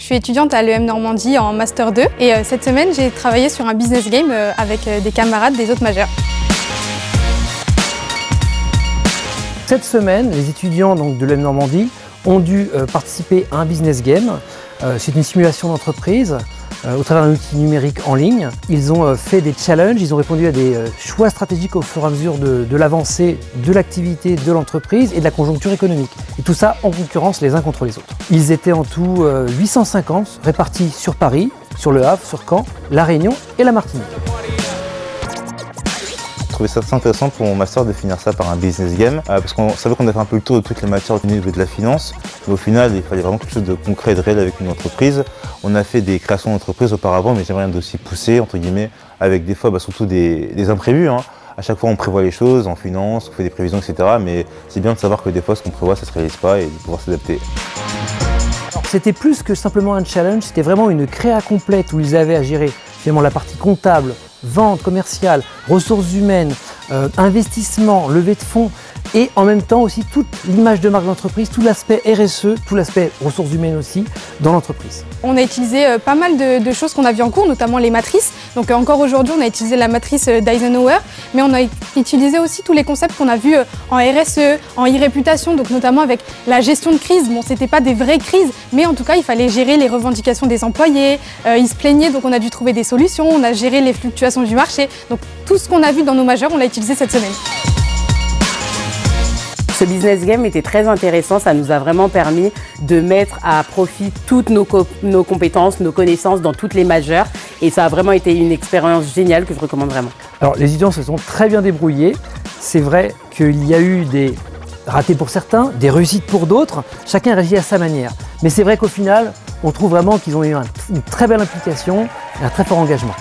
suis étudiante à l'EM Normandie en Master 2 et cette semaine j'ai travaillé sur un business game avec des camarades des autres majeurs. Cette semaine, les étudiants de l'EM Normandie ont dû participer à un business game. C'est une simulation d'entreprise au travers d'un outil numérique en ligne. Ils ont fait des challenges, ils ont répondu à des choix stratégiques au fur et à mesure de l'avancée de l'activité de l'entreprise et de la conjoncture économique. Et tout ça en concurrence les uns contre les autres. Ils étaient en tout 850 répartis sur Paris, sur Le Havre, sur Caen, La Réunion et la Martinique. Je trouvais ça très intéressant pour mon master de finir ça par un business game parce qu'on savait qu'on avait fait un peu le tour de toutes les matières au niveau de la finance, mais au final il fallait vraiment quelque chose de concret et de réel avec une entreprise. On a fait des créations d'entreprises auparavant, mais j'aimerais rien d'aussi poussé entre guillemets, avec des fois surtout des imprévus. À chaque fois on prévoit les choses en finance, on fait des prévisions, etc. Mais c'est bien de savoir que des fois ce qu'on prévoit ça se réalise pas et de pouvoir s'adapter. C'était plus que simplement un challenge, c'était vraiment une créa complète où ils avaient à gérer finalement la partie comptable, vente, commerciale, ressources humaines, investissement, levée de fonds et en même temps aussi toute l'image de marque d'entreprise, tout l'aspect RSE, tout l'aspect ressources humaines aussi dans l'entreprise. On a utilisé pas mal de choses qu'on a vues en cours, notamment les matrices. Donc encore aujourd'hui, on a utilisé la matrice d'Eisenhower, mais on a utilisé aussi tous les concepts qu'on a vus en RSE, en e-réputation, donc notamment avec la gestion de crise. Bon, c'était pas des vraies crises, mais en tout cas, il fallait gérer les revendications des employés. Ils se plaignaient, donc on a dû trouver des solutions. On a géré les fluctuations du marché. Donc tout ce qu'on a vu dans nos majeurs, on l'a utilisé cette semaine. Ce business game était très intéressant, ça nous a vraiment permis de mettre à profit toutes nos compétences, nos connaissances dans toutes les majeures et ça a vraiment été une expérience géniale que je recommande vraiment. Alors les étudiants se sont très bien débrouillés, c'est vrai qu'il y a eu des ratés pour certains, des réussites pour d'autres, chacun réagit à sa manière. Mais c'est vrai qu'au final, on trouve vraiment qu'ils ont eu une très belle implication et un très fort engagement.